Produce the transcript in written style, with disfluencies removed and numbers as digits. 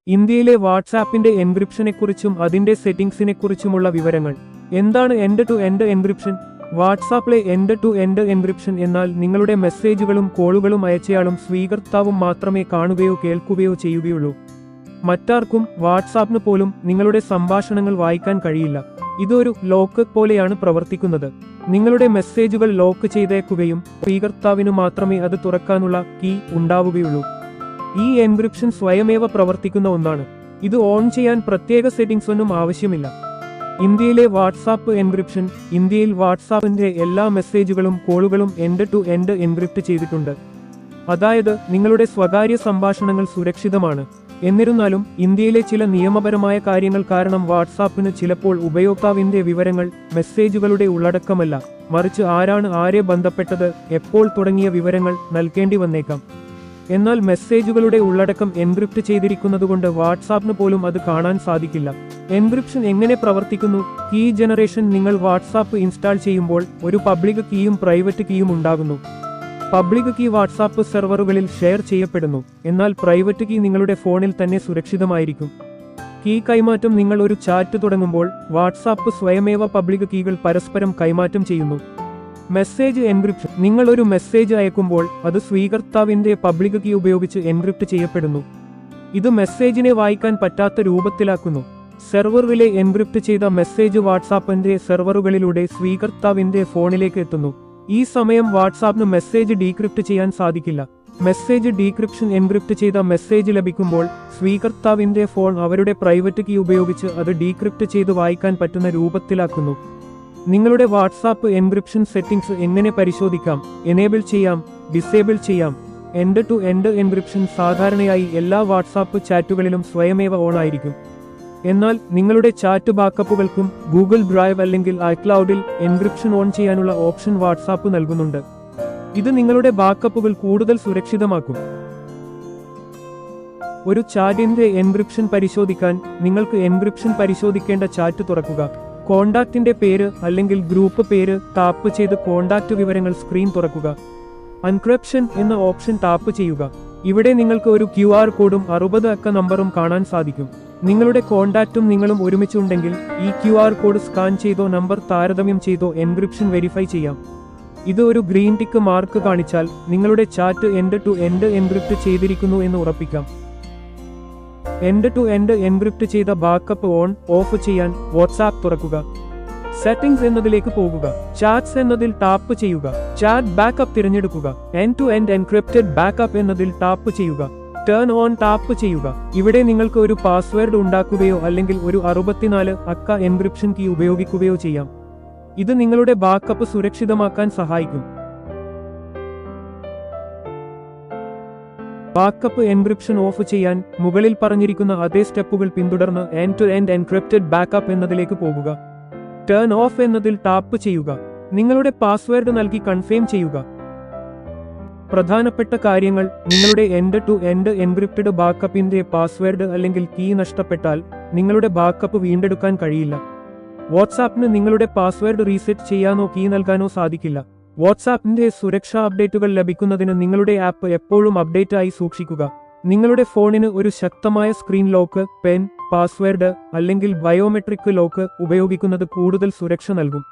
ഇന്ത്യയിലെ വാട്സാപ്പിന്റെ എൻക്രിപ്ഷനെക്കുറിച്ചും അതിന്റെ സെറ്റിംഗ്സിനെക്കുറിച്ചുമുള്ള വിവരങ്ങൾ. എന്താണ് എൻഡ് ടു എൻഡ് എൻക്രിപ്ഷൻ? വാട്സാപ്പിലെ എൻഡ് ടു എൻഡ് എൻക്രിപ്ഷൻ എന്നാൽ നിങ്ങളുടെ മെസ്സേജുകളും കോളുകളും അയച്ചയാളും സ്വീകർത്താവും മാത്രമേ കാണുകയോ കേൾക്കുകയോ ചെയ്യുകയുള്ളൂ. മറ്റാർക്കും വാട്സാപ്പിന് പോലും നിങ്ങളുടെ സംഭാഷണങ്ങൾ വായിക്കാൻ കഴിയില്ല. ഇതൊരു ലോക്ക് പോലെയാണ് പ്രവർത്തിക്കുന്നത്. നിങ്ങളുടെ മെസ്സേജുകൾ ലോക്ക് ചെയ്തേക്കുകയും സ്വീകർത്താവിനു മാത്രമേ അത് തുറക്കാനുള്ള കീ ഉണ്ടാവുകയുള്ളൂ. ഈ എൻക്രിപ്ഷൻ സ്വയമേവ പ്രവർത്തിക്കുന്ന ഒന്നാണ്. ഇത് ഓൺ ചെയ്യാൻ പ്രത്യേക സെറ്റിംഗ്സ് ഒന്നും ആവശ്യമില്ല. ഇന്ത്യയിലെ വാട്സാപ്പ് എൻക്രിപ്ഷൻ. ഇന്ത്യയിൽ വാട്സാപ്പിന്റെ എല്ലാ മെസ്സേജുകളും കോളുകളും എൻഡ് ടു എൻഡ് എൻക്രിപ്റ്റ് ചെയ്തിട്ടുണ്ട്. അതായത് നിങ്ങളുടെ സ്വകാര്യ സംഭാഷണങ്ങൾ സുരക്ഷിതമാണ്. എന്നിരുന്നാലും ഇന്ത്യയിലെ ചില നിയമപരമായ കാര്യങ്ങൾ കാരണം വാട്സാപ്പിന് ചിലപ്പോൾ ഉപയോക്താവിന്റെ വിവരങ്ങൾ, മെസ്സേജുകളുടെ ഉള്ളടക്കമല്ല, മറിച്ച് ആരാണ് ആരെ ബന്ധപ്പെട്ടത്, എപ്പോൾ തുടങ്ങിയ വിവരങ്ങൾ നൽകേണ്ടി വന്നേക്കാം. എന്നാൽ മെസ്സേജുകളുടെ ഉള്ളടക്കം എൻക്രിപ്റ്റ് ചെയ്തിരിക്കുന്നതുകൊണ്ട് വാട്സാപ്പിന് പോലും അത് കാണാൻ സാധിക്കില്ല. എൻക്രിപ്ഷൻ എങ്ങനെ പ്രവർത്തിക്കുന്നു? Key generation. നിങ്ങൾ വാട്സാപ്പ് ഇൻസ്റ്റാൾ ചെയ്യുമ്പോൾ ഒരു പബ്ലിക് കീയും പ്രൈവറ്റ് കീയും ഉണ്ടാകുന്നു. പബ്ലിക് കീ വാട്സാപ്പ് സെർവറുകളിൽ ഷെയർ ചെയ്യപ്പെടുന്നു, എന്നാൽ പ്രൈവറ്റ് കീ നിങ്ങളുടെ ഫോണിൽ തന്നെ സുരക്ഷിതമായിരിക്കും. കീ കൈമാറ്റം. നിങ്ങൾ ഒരു ചാറ്റ് തുടങ്ങുമ്പോൾ വാട്സാപ്പ് സ്വയമേവ പബ്ലിക് കീകൾ പരസ്പരം കൈമാറ്റം ചെയ്യുന്നു. Message encryption. നിങ്ങൾ ഒരു മെസ്സേജ് അയക്കുമ്പോൾ അത് സ്വീകർത്താവിന്റെ പബ്ലിക് കീ ഉപയോഗിച്ച് എൻക്രിപ്റ്റ് ചെയ്യപ്പെടുന്നു. ഇത് മെസ്സേജിനെ വായിക്കാൻ പറ്റാത്ത രൂപത്തിലാക്കുന്നു. സെർവറിലെ എൻക്രിപ്റ്റ് ചെയ്ത മെസ്സേജ് വാട്സാപ്പിന്റെ സെർവറുകളിലൂടെ സ്വീകർത്താവിന്റെ ഫോണിലേക്ക് എത്തുന്നു. ഈ സമയം വാട്സാപ്പിന് മെസ്സേജ് ഡീക്രിപ്റ്റ് ചെയ്യാൻ സാധിക്കില്ല. Message decryption. എൻക്രിപ്റ്റ് ചെയ്ത മെസ്സേജ് ലഭിക്കുമ്പോൾ സ്വീകർത്താവിന്റെ ഫോൺ അവരുടെ പ്രൈവറ്റ് കീ ഉപയോഗിച്ച് അത് ഡീക്രിപ്റ്റ് ചെയ്ത് വായിക്കാൻ പറ്റുന്ന രൂപത്തിലാക്കുന്നു. നിങ്ങളുടെ വാട്സാപ്പ് എൻക്രിപ്ഷൻ സെറ്റിംഗ്സ് എങ്ങനെ പരിശോധിക്കാം? എനേബിൾ ചെയ്യാം, ഡിസേബിൾ ചെയ്യാം. എൻഡ് ടു എൻഡ് എൻക്രിപ്ഷൻ സാധാരണയായി എല്ലാ വാട്സാപ്പ് ചാറ്റുകളിലും സ്വയമേവ ഓൺ ആയിരിക്കും. എന്നാൽ നിങ്ങളുടെ ചാറ്റ് ബാക്കപ്പുകൾക്കും ഗൂഗിൾ ഡ്രൈവ് അല്ലെങ്കിൽ ഐക്ലൗഡിൽ എൻക്രിപ്ഷൻ ഓൺ ചെയ്യാനുള്ള ഓപ്ഷൻ വാട്സാപ്പ് നൽകുന്നുണ്ട്. ഇത് നിങ്ങളുടെ ബാക്കപ്പുകൾ കൂടുതൽ സുരക്ഷിതമാക്കും. ഒരു ചാറ്റിന്റെ എൻക്രിപ്ഷൻ പരിശോധിക്കാൻ നിങ്ങൾക്ക് എൻക്രിപ്ഷൻ പരിശോധിക്കേണ്ട ചാറ്റ് തുറക്കുക. കോണ്ടാക്റ്റിന്റെ പേര് അല്ലെങ്കിൽ ഗ്രൂപ്പ് പേര് ടാപ്പ് ചെയ്ത് കോണ്ടാക്റ്റ് വിവരങ്ങൾ സ്ക്രീൻ തുറക്കുക. എൻക്രിപ്ഷൻ എന്ന ഓപ്ഷൻ ടാപ്പ് ചെയ്യുക. ഇവിടെ നിങ്ങൾക്ക് ഒരു QR കോഡും 60 അക്ക നമ്പറും കാണാൻ സാധിക്കും. നിങ്ങളുടെ കോണ്ടാക്റ്റും നിങ്ങളും ഒരുമിച്ചുണ്ടെങ്കിൽ ഈ QR കോഡ് സ്കാൻ ചെയ്തോ നമ്പർ താരതമ്യം ചെയ്തോ എൻക്രിപ്ഷൻ വെരിഫൈ ചെയ്യാം. ഇത് ഒരു ഗ്രീൻ ടിക്ക് മാർക്ക് കാണിച്ചാൽ നിങ്ങളുടെ chat end to end encrypt ചെയ്തിരിക്കുന്നു എന്ന് ഉറപ്പിക്കാം. എൻഡ് ടു എൻഡ് എൻക്രിപ്റ്റ് ചെയ്ത ബാക്കപ്പ് ഓൺ ഓഫ് ചെയ്യാൻ വാട്സാപ്പ് തുറക്കുക. സെറ്റിംഗ്സ് എന്നതിലേക്ക് പോകുക. ചാറ്റ്സ് എന്നതിൽ ടാപ്പ് ചെയ്യുക. ചാറ്റ് ബാക്കപ്പ് തിരഞ്ഞെടുക്കുക. End to end encrypted backup എന്നതിൽ ടാപ്പ് ചെയ്യുക. ടേൺ ഓൺ ടാപ്പ് ചെയ്യുക. ഇവിടെ നിങ്ങൾക്ക് ഒരു പാസ്വേഡ് ഉണ്ടാക്കുകയോ അല്ലെങ്കിൽ ഒരു 64 അക്ക എൻക്രിപ്ഷൻ കീ ഉപയോഗിക്കുകയോ ചെയ്യാം. ഇത് നിങ്ങളുടെ ബാക്കപ്പ് സുരക്ഷിതമാക്കാൻ സഹായിക്കും. ബാക്കപ്പ് എൻക്രിപ്ഷൻ ഓഫ് ചെയ്യാൻ മുകളിൽ പറഞ്ഞിരിക്കുന്ന അതേ സ്റ്റെപ്പുകൾ പിന്തുടർന്ന് end to end encrypted backup എന്നതിലേക്ക് പോകുക. ടേൺ ഓഫ് എന്നതിൽ ടാപ്പ് ചെയ്യുക. നിങ്ങളുടെ പാസ്വേഡ് നൽകി കൺഫേം ചെയ്യുക. പ്രധാനപ്പെട്ട കാര്യങ്ങൾ. നിങ്ങളുടെ എൻഡ് ടു എൻഡ് എൻക്രിപ്റ്റഡ് ബാക്കപ്പിന്റെ പാസ്വേഡ് അല്ലെങ്കിൽ കീ നഷ്ടപ്പെട്ടാൽ നിങ്ങളുടെ ബാക്കപ്പ് വീണ്ടെടുക്കാൻ കഴിയില്ല. വാട്സാപ്പിന് നിങ്ങളുടെ പാസ്വേഡ് റീസെറ്റ് ചെയ്യാനോ കീ നൽകാനോ സാധിക്കില്ല. വാട്സാപ്പിന്റെ സുരക്ഷാ അപ്ഡേറ്റുകൾ ലഭിക്കുന്നതിന് നിങ്ങളുടെ ആപ്പ് എപ്പോഴും അപ്ഡേറ്റ് ആയി സൂക്ഷിക്കുക. നിങ്ങളുടെ ഫോണിന് ഒരു ശക്തമായ സ്ക്രീൻ ലോക്ക്, പെൻ, പാസ്വേഡ് അല്ലെങ്കിൽ ബയോമെട്രിക് ലോക്ക് ഉപയോഗിക്കുന്നത് കൂടുതൽ സുരക്ഷ നൽകും.